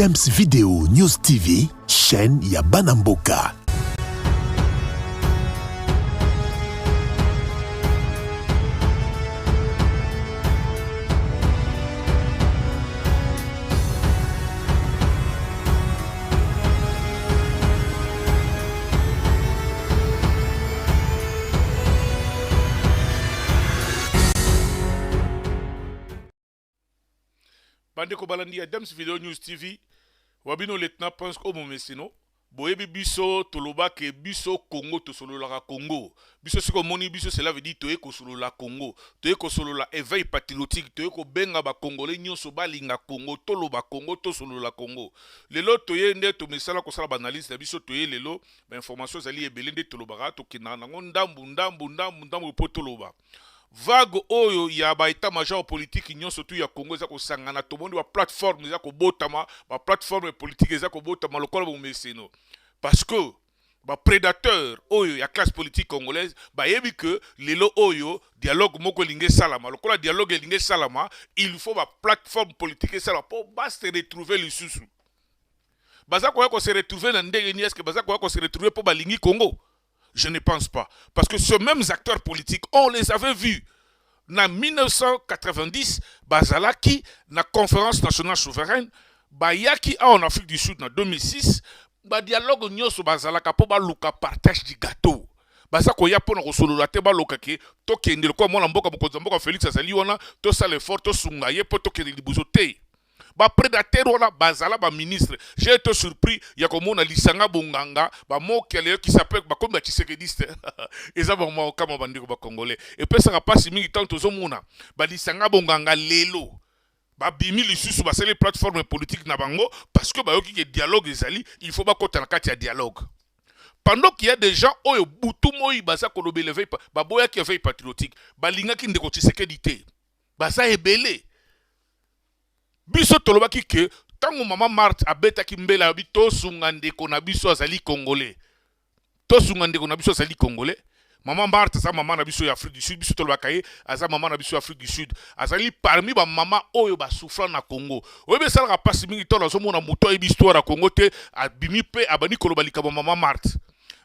Dems Video News TV, chaîne ya Banamboka. Bande ko balandi ya Dems Video News TV wabino lieutenant Prince Omo Mesino boyebi biso toloba ke biso Congo to solo la Congo biso siko moni biso cela veut dire toye ko solo la Congo toye ko solo la éveil patriotique toye ko benga ba congolais nyonso balinga Congo toloba Congo to solo la Congo lelo toye nde to mesala ko sala ba analyse biso toye lelo ba information zali ebele nde toloba to kinana ndambu po toloba vague oyo ya ba état major politique nyonso tu ya Congo za ko sangana to bondi ba plateforme za ko botama ba plateforme politique za ko botama lokola bo meseno parce que ba prédateur oyo ya classe politique congolaise ba yebi que lelo oyo dialogue moko linge salama lokola dialogue linge salama il faut ba plateforme politique salama pour ba se retrouver le susu baza ko se retrouver na ndenge ni est-ce que baza ko se retrouver pour ba lingi Congo. Je ne pense pas. Parce que ces mêmes acteurs politiques, on les avait vus. En 1990, Bazalaki, na conférence nationale souveraine, Bayaki en Afrique du Sud en 2006, ba dialogue nyoso Bazalaka pour baluka partage du gâteau. Bazako ya pona ko solo la te baloka ke to kende ko mona mboka mboka Félix Azali wana to sale fort to sunga ye po to kende libuzo te. Ba prédateur wana bazala ba ministre j'ai été surpris ya komona lisanga bonganga ba mokele qui s'appelle ba comme ba Tshisekediste eza ba mo kama bandiko ba congolais et puis ça va pas si mingi tant tozomona ba lisanga bonganga lelo ba bimi lisusu ba sele plateforme politique na bango parce que ba yoki ke dialogue ezali il faut ba kota na kati ya dialogue pendant qu'il y a des gens oyo butu moyi baza kolobe levé ba boya ki veille patriotique ba linga ki ndeko Tshisekedite baza ebele biso tolobaki ke tango mama Marthe abeta ki mbela bi to sunga ndeko na biso azali congolais to sunga ndeko na biso azali congolais mama Marthe sa mama na biso ya Afrique du Sud biso tolobaka ye aza mama na biso ya Afrique du Sud azali parmi ba mama oyo ba souffrant na Congo oyebe sala pasi mingi to nazo mona moto yebi histoire ya Congo te abimi pe abani kolobalika ba mama Marthe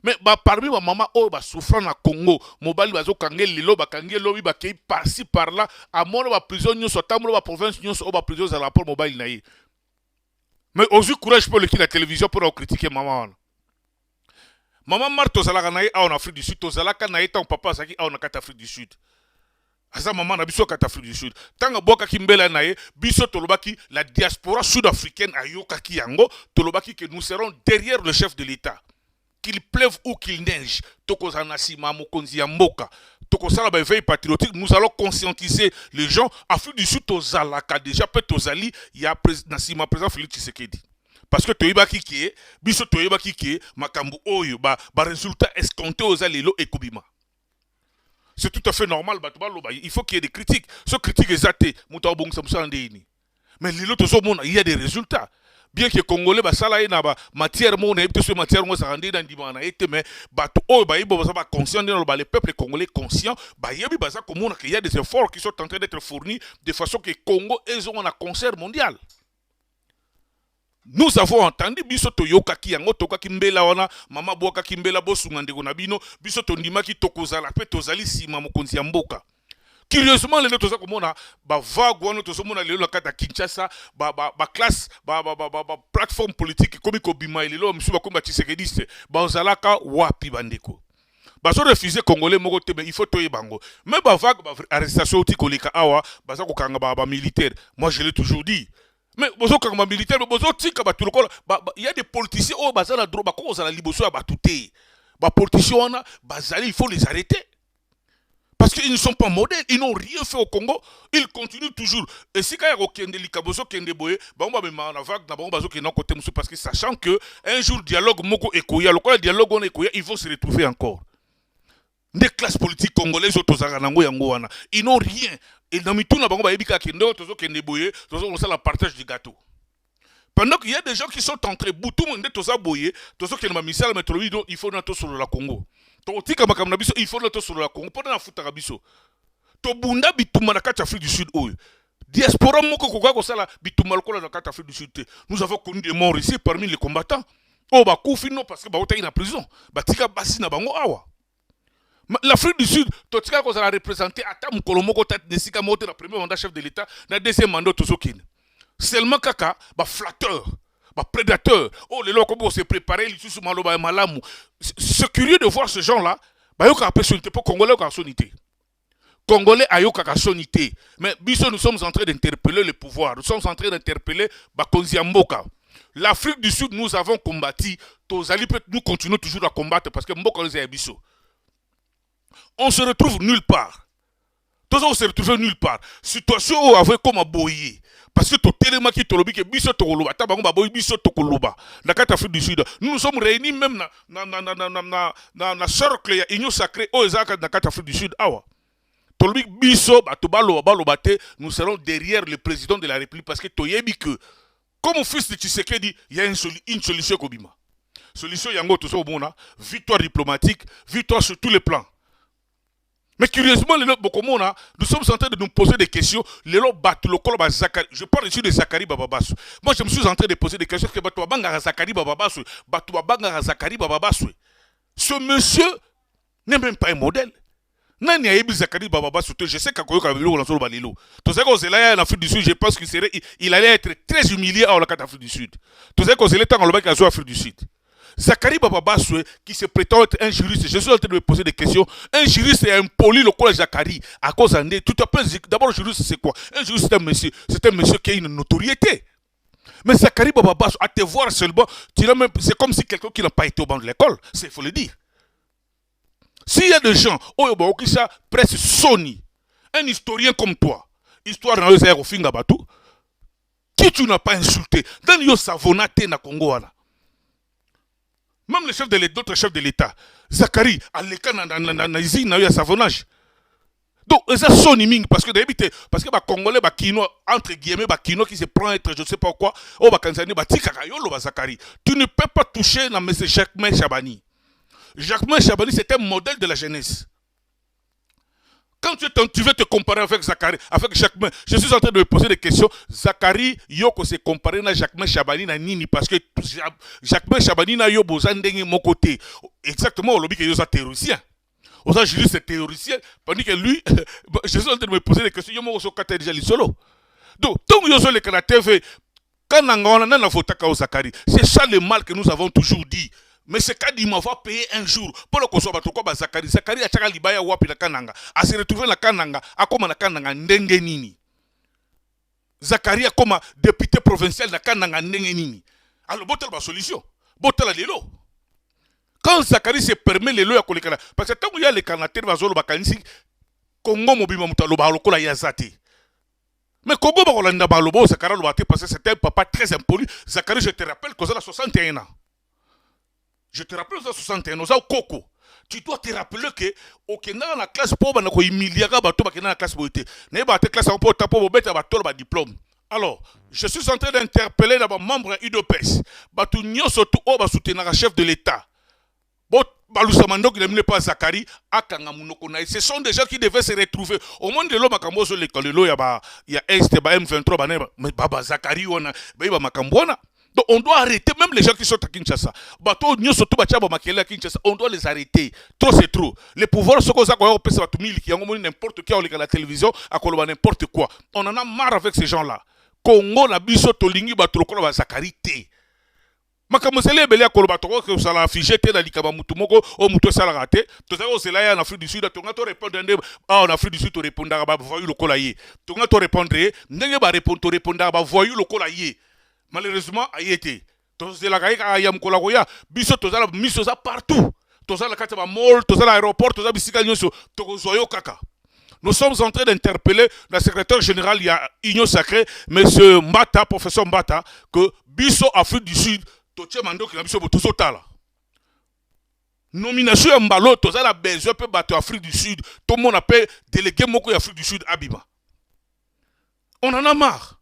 mais ba parmi ba mama oyo ba souffrant na Congo mobali bazo kangé lelo ba kangé lobi ba kei par-ci par-là à mon ba prison nyonso tamolo ba province nyonso o ba prison za rapport mobile na ye mais ozu courage pour le qui la télévision pour critiquer maman maman Marthe ozalaka na ye en Afrique du Sud ozalaka na ye ton papa saki en Afrique du Sud aza maman na biso kata Afrique du Sud tanga boka kimbela na ye biso tolobaki la diaspora sud-africaine ayokaki yango tolobaki que nous serons derrière le chef de l'État. Qu'il pleuve ou qu'il neige, veille patriotique, nous allons conscientiser les gens. Afrique du Sud, Zalaka déjà, peut Tozali, il y a Nassima président Félix Tshisekedi. Parce que Toyeba Kiki, Biso Toyeba Kiki, Makambu Oyo, résultat escompté aux Alilo et Kubima. C'est tout à fait normal, il faut qu'il y ait des critiques. Ce critique est athée, mais il y a des résultats. Bien que les Congolais basala na ba matière mo na ebite so matière mo sa rendre dans dimana ete mais bato o ba ibo ba conscient de les peuples congolais conscients ba yebi baza komona qu'il y a des efforts qui sont en train d'être fournis de façon que Congo ils ont un concert mondial. Nous avons entendu biso to yokaki yango tokaki mbela wana mama boka kimbela bosunga ndeko na bino biso to ndimaki tokozala pe tozali sima mokonzi ya mboka. Curieusement, les autres comme ba vague wana tozomona lelo la kata Kinshasa ba classe ba plateforme politique comme Kobima lelo msu ba komba Tshisekediste ba ozalaka wapi bandeko ba so refuser congolais moko te mais il faut toye bango mais ba vague ba arrestation ti koleka awa ba za ko kanga ba militaire moi je l'ai toujours dit mais bozo kanga militaire mais bozo tika ba tulokola il y a des politiciens oh ba za la droit ba ko za la liboso ya ba tuté ba politiciens wana ba zali il faut les arrêter. Parce qu'ils ne sont pas modèles, ils n'ont rien fait au Congo, ils continuent toujours. Et si quand il y a des likaboso qui ont des boyés, parce que sachant que un jour dialogue moko ekoya, le dialogue on ekoya, ils vont se retrouver encore. Les classes politiques congolaises ils n'ont rien. Et dans tout na bango ba yebika kendo tozo kende boyé, tozo on la partage du gâteau. Pendant qu'il y a des gens qui sont entrés, boutou monde toza boyé, tozo kende ma misala métropole, il faut nato sur la Congo. Il faut le sur la Congo. Pendant la foot arabiso. To bunda bituma na kati Afrique du Sud oyo. Diaspora moko koka kosala bitumba lokola na kati Afrique du Sud. Nous avons connu des morts ici parmi les combattants. Oh ba kufi non parce que ba otaki na prison. Ba tika basi na bango awa. L'Afrique du Sud, totika ko sala représenter ata mukolo moko tête nesika moto na premier mandat chef de l'État, na deuxième mandat tozokine. Seulement kaka ba flatteur, ba prédateur. Oh les loko bo se préparer li susu maloba malamu. C'est curieux de voir ce gens-là. Ba yoka personnalité pour congolais ka sonité. Congolais ayoka ka sonité. Mais biso nous sommes en train d'interpeller le pouvoir. Nous sommes en train d'interpeller Bakonzi Mboka. L'Afrique du Sud, nous avons combattu. Nous continuons toujours à combattre parce que Mboka nous a biso. On se retrouve nulle part. Tous on se retrouve nulle part. Situation où avait comme à boyer. Parce que tout tellement qui te lobby que biso to koloba, tabango ba boy biso to koloba. Dans la Afrique du Sud, nous nous sommes réunis même na cercle ya union sacrée aux Ezaka dans la Afrique du Sud. Awa. Tolobi biso ba to baloba te, nous serons derrière le président de la République parce que toyebi que comme au fils de Tshisekedi, il y a une solution kobima. Solution yango to so bona, victoire diplomatique, victoire sur tous les plans. Mais curieusement, nous sommes en train de nous poser des questions. Je parle ici de Zakari Bababasu. Moi, je me suis en train de poser des questions. Ce monsieur n'est même pas un modèle. Je sais qu'en Afrique du Sud, je pense qu'il allait être très humilié en Afrique du Sud. Afrique du Sud. Zakari Bababasu, qui se prétend être un juriste, je suis en train de me poser des questions. Un juriste est impoli, le collège Zakari, à cause d'un. D'abord, le juriste, c'est quoi? Un juriste, c'est un monsieur qui a une notoriété. Mais Zakari Bababasu, à te voir seulement, c'est comme si quelqu'un qui n'a pas été au banc de l'école, il faut le dire. S'il y a des gens, qui sont presque Sony, un historien comme toi, histoire dans le Finga Batu, qui tu n'as pas insulté, dans le Savonate na Congo, même les chefs de l'État, d'autres chefs de l'État, Zakari, à l'écart na usine, na savonnage. Donc, ça sonne ming parce que parce que les Congolais, entre guillemets, qui se prend être je ne sais pas quoi, Zakari. Tu ne peux pas toucher na M. Jacquemain Chabani. Jacquemain Chabani, c'est un modèle de la jeunesse. Quand tu veux te comparer avec Zakari, avec Jacquemain, je suis en train de me poser des questions. Zakari, yoko se comparer na Jacquemain Chabani na nini parce que Jacquemain Chabani na yo bozandenge mon côté. Exactement, on lobby que yo sa terroriste. On a juriste c'est terroriste, tandis que lui, je suis en train de me poser des questions. Yo mo so kata déjà li solo. Donc, tant yo so le kana TV, quand on a fotaka au Zakari, c'est ça le mal que nous avons toujours dit. Mais ce cas dit, va payer un jour. Pour le consommation, Zakari. Zakari a chaka libaya wapi na kananga. A se retrouver na kananga. A comme na kananga ndenge nini. Zakari a comme député provincial na kananga ndenge nini. Alors, botel ba solution. Botel lelo. Quand Zakari se permet lelo ya kolekana. Parce que tant qu'il y a les canateurs bazolo bakanisi, Congo mobima mutalo ba lokola yazati. Mais Congo ba kolanda ba lobo Zakari lo parce que c'était un papa très impoli. Zakari, je te rappelle que ça a 61 ans. Je te rappelle ça 61 ans, Coco. Tu dois te rappeler que au Kenya dans la classe pauvre, on a humilié bateau dans la classe pauvre. N'est pas la classe pauvre, t'as pauvre bête bateau ba diplôme. Alors, je suis en train d'interpeller d'abord membre UDPS. Batou nyo surtout au ba soutenir chef de l'État. Bon, Balousamando qui n'aime pas Zakari, Akanga Munoko na. Ce sont des gens qui devaient se retrouver au monde de l'homme à Kambo sur l'école. Il y a Est, M23, Baba Zakari, on a Makambona. Donc on doit arrêter même les gens qui sont à Kinshasa. On doit les arrêter. Trop c'est trop. Les pouvoirs sont comme ça qu'on a n'importe qui à la télévision, à n'importe quoi. On en a marre avec ces gens-là. Congo na biso tolingi batuloko ba zakarité. Makamosele belé akoloba toko que ça l'a affiché te na likaba mutu moko o mutu sala raté. To ça c'est là en Afrique du Sud, to ngato répondre en Afrique du Sud to répondre ba voyu lokola yé. To ngato répondre ndenge ba répondre ba voyu lokola yé. Malheureusement, il a été. Biso tozala misoza partout. Tozala kataba mall, tozala aéroport, tozala bisika nyoso, tozoyo kaka. Nous sommes en train d'interpeller le secrétaire général il y a Union Sacrée, monsieur Mbata, professeur Mbata, que biso Afrique du Sud, toche mando ki na biso botoso tala. Nomination mbalo, tozala besoin pe bato Afrique du Sud, tout le monde appelle délégué moko Afrique du Sud Abima. On en a marre.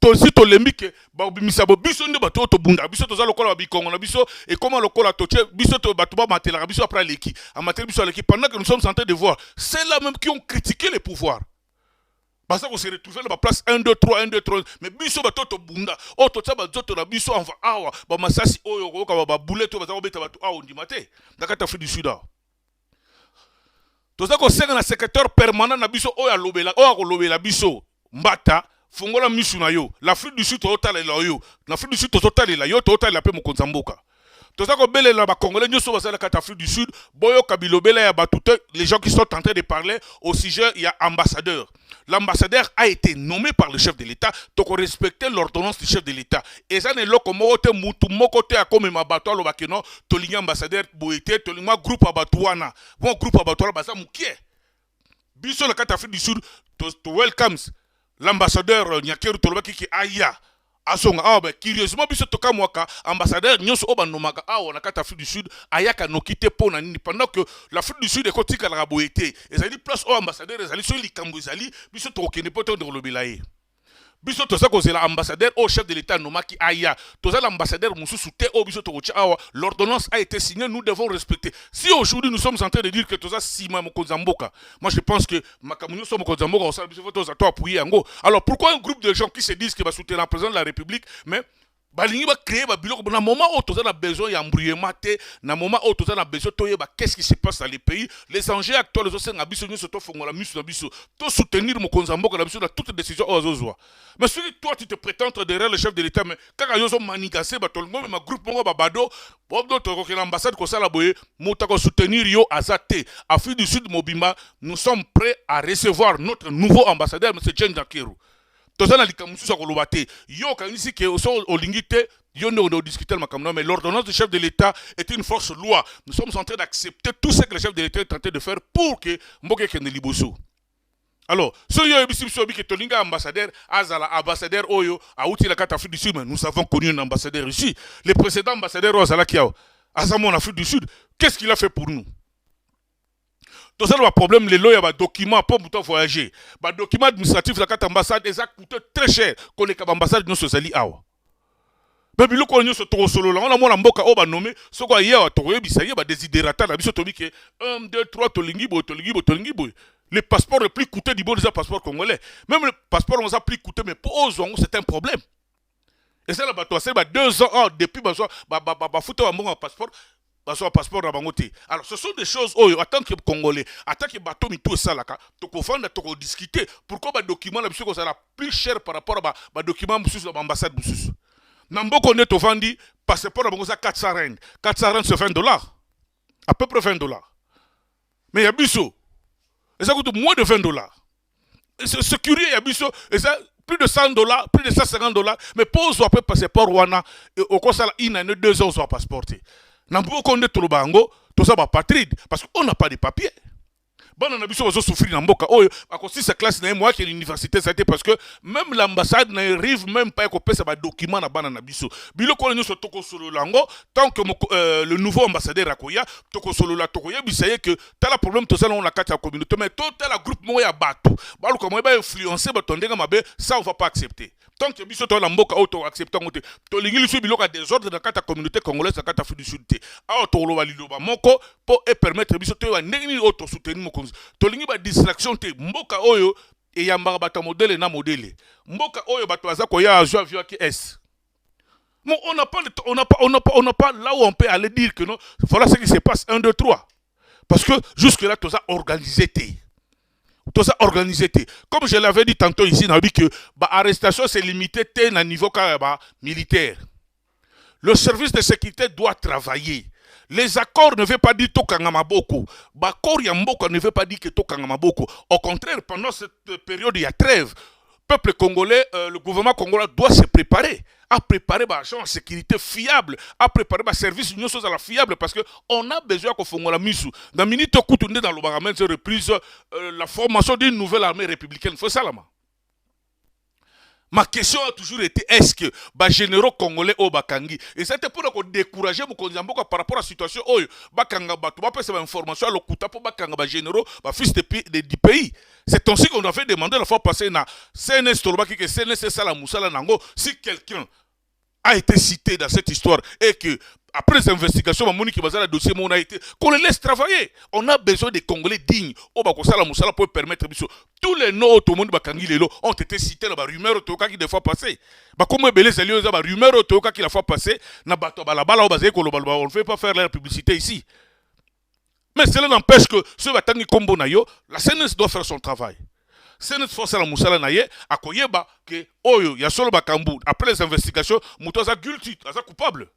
Tosi to lembike ba bimisabo biso nde bato to bunda biso to za lokola bikongo na biso et comment lokola toche biso to bato ba matela biso après leki a matela biso leki pendant que nous sommes en train de voir c'est là même qui ont critiqué les pouvoirs Parce qu'on se retrouve dans la place 1, 2, 3, 1, 2, 3. Mais biso batoto bunda. Oh, tout ça, batoto na biso enfa awa. Ba masasi oyo ko ba boulet to ba beta batu awa ndimate. Dakata Afrique du Sud. Tout ça ko senga na secrétaire permanent na biso oyo alobela, oyo ko lobela biso. Mbata fongola misu na yo. L'Afrique du Sud total la yo. L'Afrique du Sud total la yo, total la pe mo konzamboka. Tout ça ko bele la ba congolais nyoso ba sala kata Afrique du Sud, boyo kabilobela ya ba tout les gens qui sont en train de parler au sujet il y a ambassadeur. L'ambassadeur a été nommé par le chef de l'État, donc on respectait l'ordonnance du chef de l'État. Et ça n'est pas comme mutu mokote a comme ma bateau lo bakeno tolinga ambassadeur boete tolinga groupe abatouana. Bon groupe abatouana basa mukie. Biso la carte Afrique du Sud to welcomes l'ambassadeur Nyakeru Tolobaki qui aya. Asonga ah ben curieusement biso toka mwaka ambassadeur nyonso oba nomaka ah on a carte Afrique du Sud ayaka no kite pona nini pendant que l'Afrique du Sud est kotika la boete ezali place au ambassadeur ezali so likambo ezali biso to kene poto de lobilaye biso to ça cause l'ambassadeur au chef de l'État nomaki aya to ça l'ambassadeur mususu te o biso to awa l'ordonnance a été signée, nous devons respecter. Si aujourd'hui nous sommes en train de dire que to ça sima mokonzamboka, moi je pense que makamunyo so mokonzamboka ça biso to ça to appuyer yango. Alors pourquoi un groupe de gens qui se disent qu'il va soutenir le président de la République mais balingi va créer ba biloko na moment où toza na besoin ya embrouillement te na moment où toza na besoin toyeba qu'est-ce qui se passe dans les pays, les enjeux actuels zo senga biso nyoso to fongola misu na biso to soutenir mokonzamboka na biso dans toute décision ozozoa. Mais si toi tu te prétends derrière le chef de l'État mais kaka yozo manigaser ba tolongo mais ma groupe mongo ba bado bodo to ko l'ambassade ko sala boye mota ko soutenir yo azate Afrique du Sud mobimba, nous sommes prêts à recevoir notre nouveau ambassadeur monsieur Jean Dakeru. Tozana likamusu sa kolobate yo kanisi ke oso olingite yo ne discuter mais l'ordonnance du chef de l'État est une force loi. Nous sommes en train d'accepter tout ce que le chef de l'État est en train de faire pour que mboke kende liboso. Alors, si yo ebisi biso bi ke tolinga ambassadeur azala ambassadeur oyo auti la carte Afrique du Sud, mais nous avons connu un ambassadeur ici. Le précédent ambassadeur azala kiao azamo en Afrique du Sud, qu'est-ce qu'il a fait pour nous? Tout ça, le problème, les lois, il y a des documents pour voyager. Les documents administratifs, la carte ambassade, ils coûtent très cher. Quand les ambassades nous sont allés à mais bilo ko nyoso to solo la on a mona mboka o ba nommé so ko ya to yebi ça y ba desiderata na biso to bi ke 1 2 3 to lingi bo. Le passeport le plus coûteux du bon déjà passeport congolais. Même le passeport on a plus coûteux mais pour eux c'est un problème. Et ça là ba to c'est ba 2 ans depuis ba photo un passeport. Passeport na bangote. Alors ce sont des choses en tant que congolais, en tant que bateau mi tout ça là to ko fanda to ko discuter pourquoi ba document la biso ko ça la plus cher par rapport à ba document mususu ba ambassade mususu. Namboko ne to vandi passeport na bango ça 400 rand. 400 rand c'est $20. À peu près $20. Mais il y a biso. Et ça coûte moins de $20. C'est curieux, il y a biso et ça plus de $100, plus de $150, mais pose un peu passeport wana et au cours ça il y a 2 ans sur passeport. Nambo konde tolobango to ça ba patride parce qu'on n'a pas de papiers. Bon on a vu ça souffrir dans mboka oyo à cause sa classe na moi qui l'université ça été parce que même l'ambassade n'arrive même pas à copier ça ba document na bana na biso. Bilo ko nyoso toko solo lango tant que le nouveau ambassadeur akoya toko solo la toko yebisaye que t'as le problème to ça on la carte la communauté mais tout la groupe mo ya bato. Ba lo ko mo ba influencer ba tondenga mabe ça on va pas accepter. Tant que biso to la mboka auto acceptant ngote to lingi liso biloko désordre dans la communauté congolaise la Afrique du Sud a to lo baliloba moko pour permettre biso to ndenge auto soutenir mokonzi to lingi ba distraction te mboka oyo e yambaka bata modèle na modèle mboka oyo bato baza ko ya avion qui est. Bon, on n'a pas là où on peut aller dire que non voilà ce qui se passe 1 2 3 parce que jusque là tout ça organisé te. Tout ça organisé. Comme je l'avais dit tantôt ici, on a dit que l'arrestation c'est limité à niveau militaire. Le service de sécurité doit travailler. Les accords ne veulent pas dire Tokangamaboko. Bakor Yamboko ne veut pas dire que Tokangamaboko. Au contraire, pendant cette période, il y a trêve. Le peuple congolais, le gouvernement congolais doit se préparer à préparer des agents de sécurité fiables, à préparer des services fiables parce qu'on a besoin qu'on fasse la mise. Dans minute dans le baromètre de reprise, la formation d'une nouvelle armée républicaine. Faut ça là. Ma question a toujours été est-ce que les généraux congolais au Bakangi et c'était pour décourager Mokonzamboka par rapport à la situation où Bakanga Batou va passer l'information à l'Okuta pour Bakanga généraux fils du pays. C'est ainsi qu'on a fait demander la fois passée na CNS Tolobaki que CNS Salamoussala Nango si quelqu'un a été cité dans cette histoire et que après les investigations, qui le dossier a été, qu'on les laisse travailler. On a besoin des Congolais dignes. Pour permettre tous les noms tout le monde ont été cités dans la rumeur qui des fois passé. Comme les rumeur qui la fois passé, on ne fait pas faire la publicité ici. Mais cela n'empêche que ce batangi kombo na yo, la CNS doit faire son travail. CNS force la musala na ye, akoyeba que oyo ya solo bakambu après les investigations, muto za guilty, za coupable.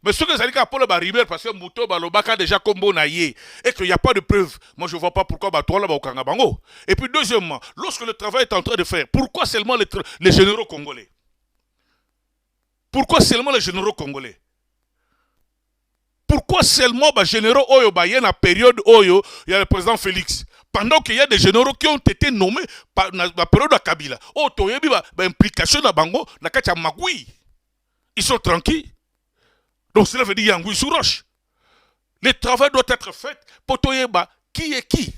Mais ce que ça dit qu'après le rumeur parce que muto balobaka déjà kombo na ye et qu'il n'y a pas de preuves. Moi je vois pas pourquoi toi là ba bango. Et puis deuxièmement, lorsque le travail est en train de faire, pourquoi seulement les généraux congolais? Pourquoi seulement les généraux congolais? Pourquoi seulement les généraux Oyo, il y a une période Oyo, il y a le président Félix. Pendant qu'il y a des généraux qui ont été nommés par la période de Kabila. Oh, il y a une implication dans Bango, dans le Magui. Ils sont tranquilles. Donc cela veut dire Yangoui sous roche. Le travail doit être fait pour Toyeba qui est qui.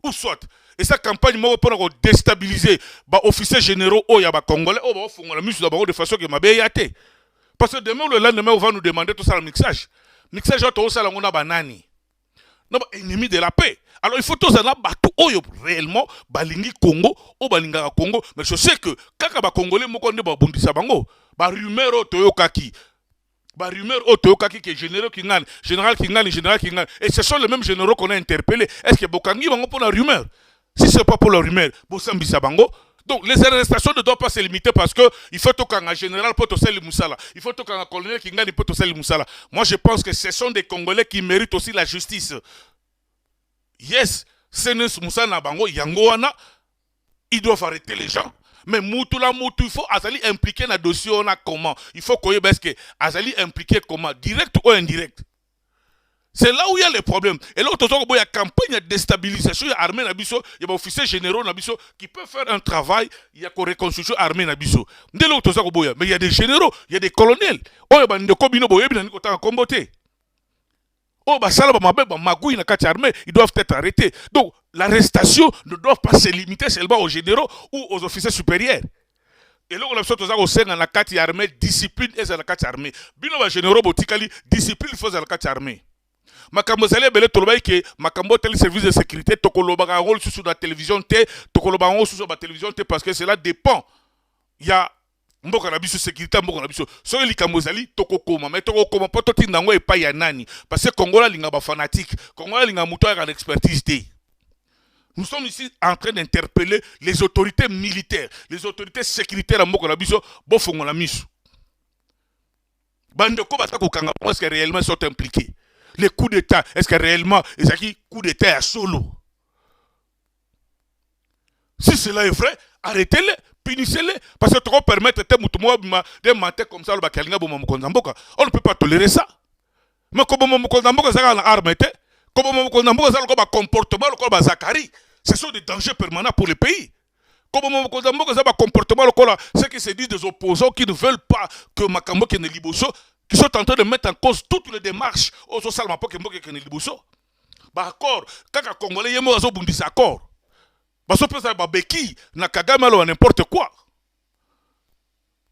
Ou soit. Et sa campagne pour déstabiliser les officiers généraux Oyo, les Congolais, de façon que ma yate. Parce que demain ou le lendemain, on va nous demander tout ça le mixage. Mixage auto ça on a banani. Non ennemi de la paix. Alors il faut tous en battre oyo réellement balingi Congo ou balinga Congo mais je sais que kaka ba congolais moko ne ba bundisa bango ba rumeur auto kaki. Ba rumeur auto kaki que général Kingani et ce sont les mêmes généraux qu'on a interpellés. Est-ce que bokangi bango pour la rumeur? Si c'est pas pour la rumeur, bosambisa bango. Donc les arrestations ne doivent pas se limiter parce qu'il faut qu'un général peut aussi le Moussala. Il faut qu'un colonel qui gagne peut aussi le Moussala. Moi je pense que ce sont des Congolais qui méritent aussi la justice. Yes, Sénès Moussa Nabango, Yangoana, ils doivent arrêter les gens. Mais Moutula Moutou, il faut Azali impliquer dans le dossier, on a comment? Il faut qu'on y ait Azali impliqué comment? Direct ou indirect? C'est là où il y a les problèmes. Et là, il y a une campagne de déstabilisation armée, il y a des officiers généraux qui peuvent faire un travail, il y a une reconstruction armée. Mais il y a des généraux, il y a des colonels. Ils doivent être arrêtés. Donc, l'arrestation ne doit pas se limiter seulement aux généraux ou aux officiers supérieurs. Et là, on a besoin de la carte armée, discipline et la carte armée. Bino les généraux botikali, discipline il faut la carte armée. Makambo zali bele toloba ke makambo tel service de sécurité tokoloba ka rôle sur la télévision té tokoloba rôle sur la télévision té parce que cela dépend. Il y a mboka na biso sécurité mboka na biso. So likambo zali tokokoma mais tokokoma poto tindango e pa ya nani parce que Congola linga ba fanatique, Congola linga muto ya expertise té. Nous sommes ici en train d'interpeller les autorités militaires, les autorités sécuritaires à mboka na biso bo fongola miso. Bandeko batako kanga est-ce que réellement sont impliqués? Les coups d'État, est-ce que réellement, il s'agit de coups d'État à solo? Si cela est vrai, arrêtez-les, punissez-les. Parce que trop permettre de mentir comme ça, on ne peut pas tolérer ça. Mais comme on a une arme, comme on a un comportement, ce sont des dangers permanents pour le pays. Comme on a un comportement, ceux qui se disent des opposants qui ne veulent pas que Makambo ne liboso, qui sont en train de mettre en cause toutes les démarches au social pour que Mboke ne liboso. Bah accord, quand les Congolais y ont bundis accord. Bah ça peut être Beki, na Kagame ou n'importe quoi.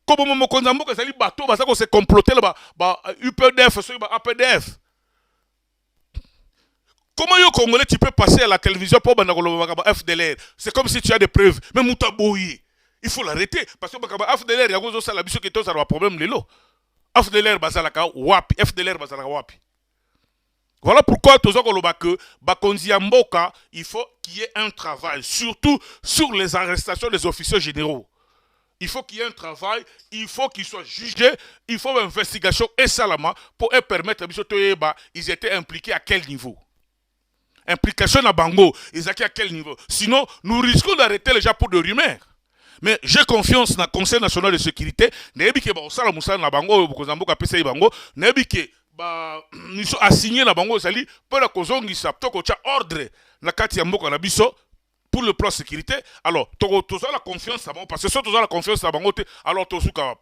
Comme on a Mboke sali bateau, bah ça qu'on s'est comploté là, bah UPDF, bah APDF. Comment les Congolais tu peux passer à la télévision pour FDLR? C'est comme si tu as des preuves. Mais Mouta Boye, il faut l'arrêter parce que FDLR, il y a des choses qui sont un problème de l'eau. FDLR bazalaka wapi, FDLR bazalaka wapi. Voilà pourquoi il faut qu'il y ait un travail, surtout sur les arrestations des officiers généraux. Il faut qu'il y ait un travail, il faut qu'ils soient jugés, il faut une investigation et salama pour permettre ils étaient impliqués à quel niveau. Implication à Bango, ils étaient à quel niveau. Sinon, nous risquons d'arrêter les gens pour des rumeurs. Mais j'ai confiance dans le Conseil national de sécurité. Nebi ke ba osala musala na bango bokozambo ka pesa bango. Nebi ke ba niso assigné na bango sali pour la kozongisa toko cha ordre na kati ya mboka na biso pour le plan sécurité. Alors tozo la confiance à bango parce que si tozo la confiance à bango alors tozo kapap.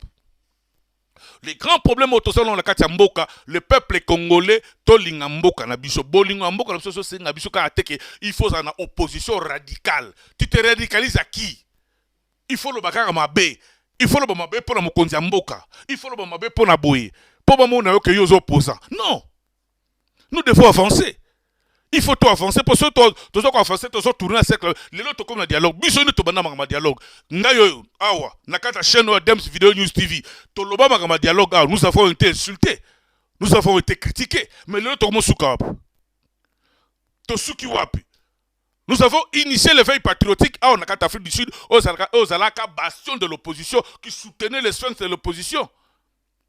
Les grands problèmes autour dans la kati ya mboka, le peuple congolais tolinga mboka na biso bolinga mboka na biso c'est na biso ka ateke, il faut une opposition radicale. Tu te radicalises à qui? Il faut le bakara mabe. Il faut le mabe pour la mokonzi mboka. Il faut le mabe pour la boye. pour moi que yo opposant. Non. Nous devons avancer. Il faut tout avancer pour ça tout avancer tout tourner à cercle les autres comme le dialogue biso ni to bana ma dialogue ngayo awa nakata chaîne Dems Video News TV to loba ma dialogue nous avons été insultés, nous avons été critiqués, mais les autres comme souka to suki wapi. Nous avons initié l'éveil patriotique à Afrique du Sud, aux Alaka bastion de l'opposition qui soutenait les soins de l'opposition.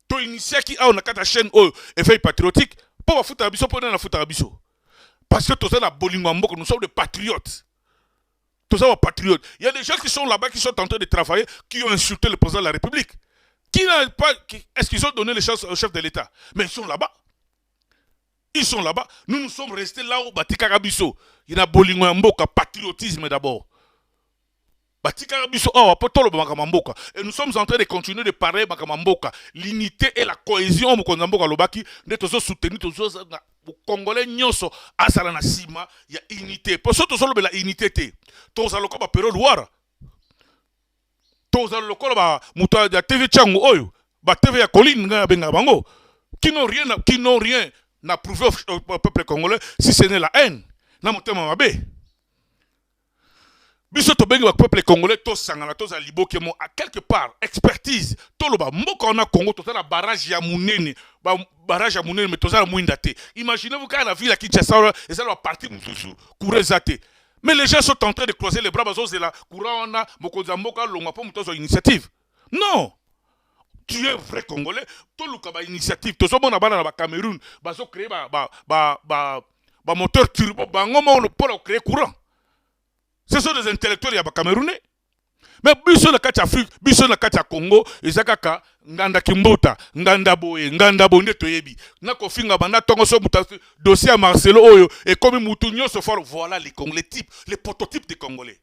To initié qui a la chaîne éveil patriotique pour foutre abisso pour la foutre abisso. Parce que tous nous sommes des patriotes. Tous sommes patriotes. Il y a des gens qui sont là-bas qui sont en train de travailler, qui ont insulté le président de la République. Est-ce qu'ils ont donné les chances au chef de l'État? Mais ils sont là-bas. Ils sont là-bas. Nous sommes restés là où Batika Bisso. Il y a Bolingo Mboka, patriotisme d'abord. Batika Bisso, et nous sommes en train de continuer de parler Mboka. L'unité et la cohésion Mboka Lobaki, nous sommes soutenus, les Congolais nyonso asala na sima, il y a unité. Pour ça, nous avons la unité. Tous allons comme Pero Loire. Tous allons comme la TV Tchango Oyo, la TV ya Colline Bengabango, qui n'ont rien n'a prouvé au peuple congolais si ce n'est la haine. Na motema mabe. Biso to bengi ba peuple congolais to sangana to za liboke mo à quelque part expertise to loba mboka on a Congo to la barrage ya munene ba barrage ya munene mais to za mwinda te. Imaginez-vous quand la ville à Kinshasa et ça va partir mususu kurezate. Mais les gens sont en train de croiser les bras bazos de la courant on a mokonza mboka longa po mutozo initiative. Non. Tu es vrai Congolais, tout le cas initiative, tout ça bon na Cameroun, bazo créer ba moteur turbo, bango pour créer courant. Ce sont des intellectuels ya ba Camerounais. Mais biso na kati Afrique, biso na kati Congo, ezakaka nganda kimbota, nganda boye, nganda bonde toyebi. Na kofinga bana tongo so muta dossier à Marcelo Oyo et comme mutu nyonso fort voilà les Congolais types, les prototypes des Congolais.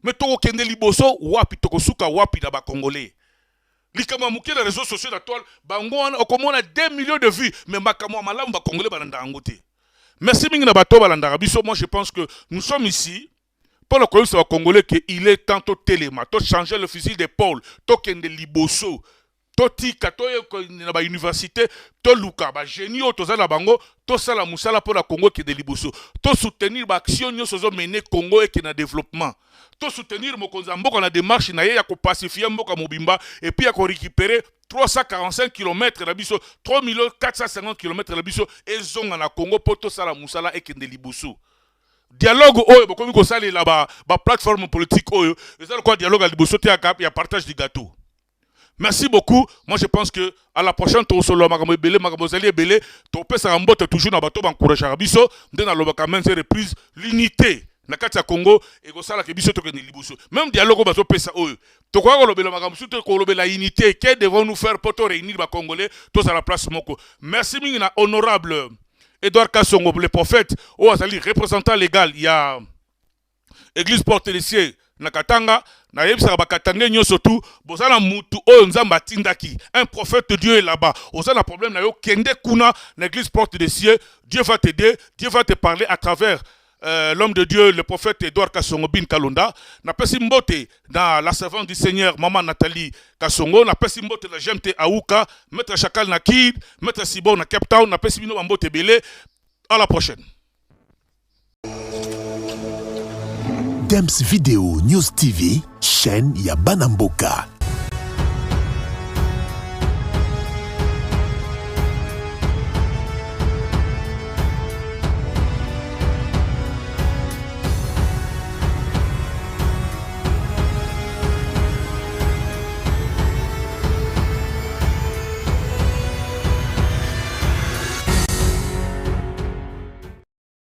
Mais toko kende liboso wapi toko suka wapi da ba Congolais. Likama muke les réseaux sociaux d'atoile, bango on a 2 millions de vues, mais makamo malamu ba Congolais balanda angote. Merci mingi na bato balanda biso, moi je pense que nous sommes ici pour le Congolais qu'il est temps de téléma, de changer le fusil d'épaule, de kende liboso, to tika to na ba université, to luka ba génie to za la bango, to sala musala pour la Congo qui de liboso, to soutenir ba action nyoso zo mener Congo et qui na développement. To soutenir mokonza mboka na démarche na ye ya ko pacifier mboka mobimba et puis ya ko récupérer 345 km la biso 3 450 km la biso et zonga na Congo pour to sala musala et qui de liboso. Dialogue oyo bokomi ko sala la ba plateforme politique oyo, et ça quoi dialogue à liboso te ya partage du gâteau. Merci beaucoup. Moi je pense que à la prochaine to solo makambo belé makambo zali belé to pesa mbote toujours na bato bancourager biso ndena lobaka même reprise l'unité na kati ya Congo et ko sala ke biso to ke liboso. Même dialogue bato pesa oyo. To kwa ko lobela makambo surtout ko lobela unité que devons-nous faire pour to réunir ba Congolais tous à la place moko. Merci mingi na honorable Edouard Kassongo le prophète ou azali représentant légal il y a église porte des cieux na Katanga na yebisa bakatanga nyonso tout bozala mutu oyo nzamba tindaki un prophète de Dieu est là-bas ozala problème na yo kende kuna na église porte des cieux Dieu va t'aider Dieu va te parler à travers l'homme de Dieu le prophète Edouard Kassongo bin Kalonda na pesi mbote dans la servante du Seigneur maman Nathalie Kassongo na pesi mbote na GMT Aouka maître Chakal na Kid maître Sibo na Cape Town na pesi bino mbote belé à la prochaine. Dems Video News TV, chaîne ya Banamboka.